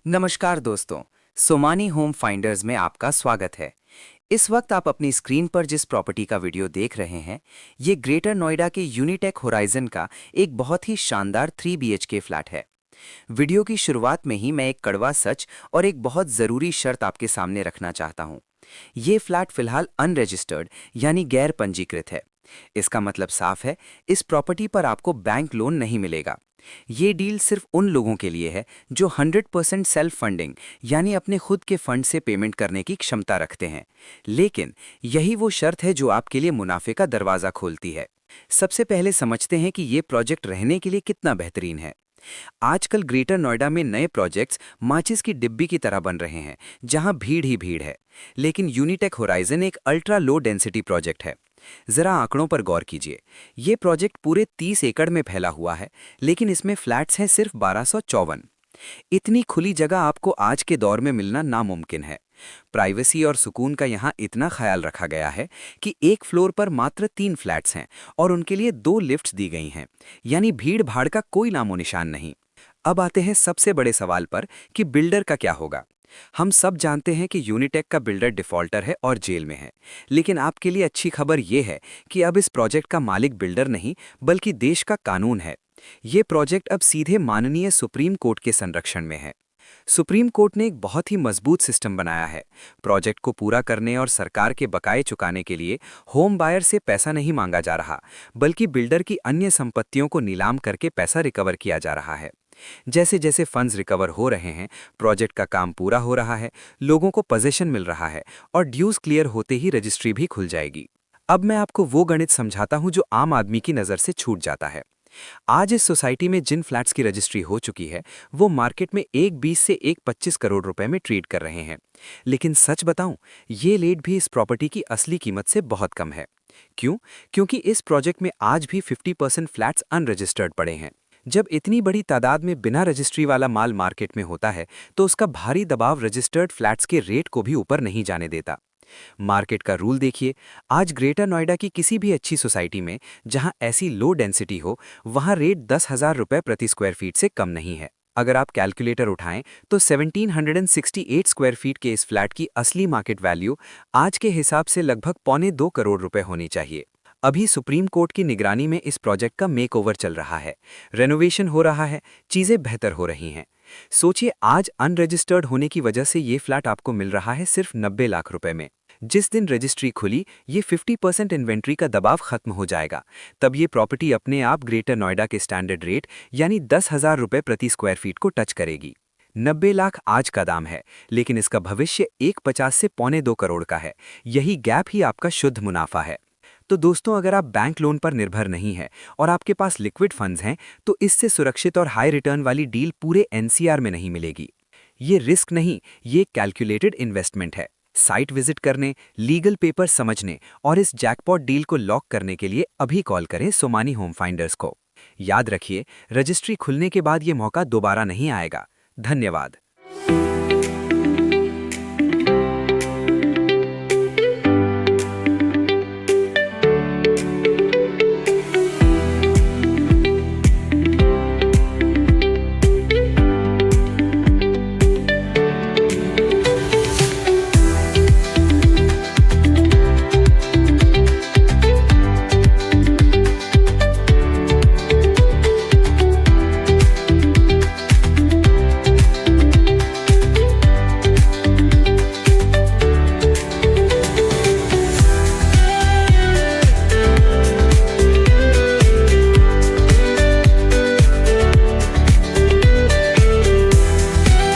नमस्कार दोस्तों, Somani home finders में आपका स्वागत है। इस वक्त आप अपनी स्क्रीन पर जिस प्रॉपर्टी का वीडियो देख रहे हैं, ये ग्रेटर नोएडा के यूनिटेक होराइजन का एक बहुत ही शानदार 3 BHK फ्लैट है। वीडियो की शुरुआत में ही मैं एक कड़वा सच और एक बहुत ज़रूरी शर्त आपके सामने रखना चाहता हूँ। ये फ्लैट फिलहाल अनरजिस्टर्ड यानी गैर पंजीकृत है। इसका मतलब साफ है, इस प्रॉपर्टी पर आपको बैंक लोन नहीं मिलेगा। ये डील सिर्फ उन लोगों के लिए है जो 100% सेल्फ फंडिंग यानी अपने खुद के फंड से पेमेंट करने की क्षमता रखते हैं। लेकिन यही वो शर्त है जो आपके लिए मुनाफे का दरवाज़ा खोलती है। सबसे पहले समझते हैं कि ये प्रोजेक्ट रहने के लिए कितना बेहतरीन है। आजकल ग्रेटर नोएडा में नए प्रोजेक्ट्स माचिस की डिब्बी की तरह बन रहे हैं, जहां भीड़ ही भीड़ है। लेकिन यूनिटेक होराइजन एक अल्ट्रा लो डेंसिटी प्रोजेक्ट है। जरा आंकड़ों पर गौर कीजिए। ये प्रोजेक्ट पूरे 30 एकड़ में फैला हुआ है, लेकिन इसमें फ्लैट्स हैं सिर्फ 1254। इतनी खुली जगह आपको आज के दौर में मिलना नामुमकिन है। प्राइवेसी और सुकून का यहाँ इतना ख्याल रखा गया है कि एक फ्लोर पर मात्र 3 फ्लैट्स हैं और उनके लिए 2 लिफ्ट्स दी गई हैं, यानी भीड़ भाड़ का कोई नामो निशान नहीं। अब आते हैं सबसे बड़े सवाल पर कि बिल्डर का क्या होगा। हम सब जानते हैं कि यूनिटेक का बिल्डर डिफॉल्टर है और जेल में है। लेकिन आपके लिए अच्छी खबर यह है कि अब इस प्रोजेक्ट का मालिक बिल्डर नहीं, बल्कि देश का कानून है। ये प्रोजेक्ट अब सीधे माननीय सुप्रीम कोर्ट के संरक्षण में है। सुप्रीम कोर्ट ने एक बहुत ही मजबूत सिस्टम बनाया है। प्रोजेक्ट को पूरा करने और सरकार के बकाये चुकाने के लिए होम बायर से पैसा नहीं मांगा जा रहा, बल्कि बिल्डर की अन्य संपत्तियों को नीलाम करके पैसा रिकवर किया जा रहा है। जैसे जैसे फंड्स रिकवर हो रहे हैं, प्रोजेक्ट का काम पूरा हो रहा है, लोगों को पोजीशन मिल रहा है और ड्यूज क्लियर होते ही रजिस्ट्री भी खुल जाएगी। अब मैं आपको वो गणित समझाता हूं जो आम आदमी की नज़र से छूट जाता है। आज इस सोसाइटी में जिन फ्लैट्स की रजिस्ट्री हो चुकी है, वो मार्केट में एक 20 से एक 25 करोड़ रुपए में ट्रेड कर रहे हैं। लेकिन सच बताऊं, ये रेट भी इस प्रॉपर्टी की असली कीमत से बहुत कम है। क्यों? क्योंकि इस प्रोजेक्ट में आज भी 50% फ्लैट्स अनरजिस्टर्ड पड़े हैं। जब इतनी बड़ी तादाद में बिना रजिस्ट्री वाला माल मार्केट में होता है, तो उसका भारी दबाव रजिस्टर्ड फ्लैट्स के रेट को भी ऊपर नहीं जाने देता। मार्केट का रूल देखिए। आज ग्रेटर नोएडा की किसी भी अच्छी सोसाइटी में जहां ऐसी लो डेंसिटी हो, वहां रेट 10,000 रुपए प्रति स्क्वायर फीट से कम नहीं है। अगर आप कैलकुलेटर उठाएं तो 1768 स्क्वायर फीट के इस फ्लैट की असली मार्केट वैल्यू आज के हिसाब से लगभग पौने 2 करोड़ रुपए होनी चाहिए। अभी सुप्रीम कोर्ट की निगरानी में इस प्रोजेक्ट का मेकओवर चल रहा है, रेनोवेशन हो रहा है, चीजें बेहतर हो रही हैं। सोचिए, आज अनरजिस्टर्ड होने की वजह से ये फ्लैट आपको मिल रहा है सिर्फ 90 लाख रुपए में। जिस दिन रजिस्ट्री खुली, ये 50% इन्वेंट्री का दबाव खत्म हो जाएगा। तब ये प्रॉपर्टी अपने आप ग्रेटर नोएडा के स्टैंडर्ड रेट यानी 10,000 रुपए प्रति स्क्वायर फीट को टच करेगी। 90 लाख आज का दाम है, लेकिन इसका भविष्य 1,50 से पौने 2 करोड़ का है। यही गैप ही आपका शुद्ध मुनाफा है। तो दोस्तों, अगर आप बैंक लोन पर निर्भर नहीं हैं और आपके पास लिक्विड फंड्स हैं, तो इससे सुरक्षित और हाई रिटर्न वाली डील पूरे एनसीआर में नहीं मिलेगी। ये रिस्क नहीं, ये कैलकुलेटेड इन्वेस्टमेंट है। साइट विजिट करने, लीगल पेपर समझने और इस जैकपॉट डील को लॉक करने के लिए अभी कॉल करें सोमानी होम फाइंडर्स को। याद रखिए, रजिस्ट्री खुलने के बाद ये मौका दोबारा नहीं आएगा। धन्यवाद।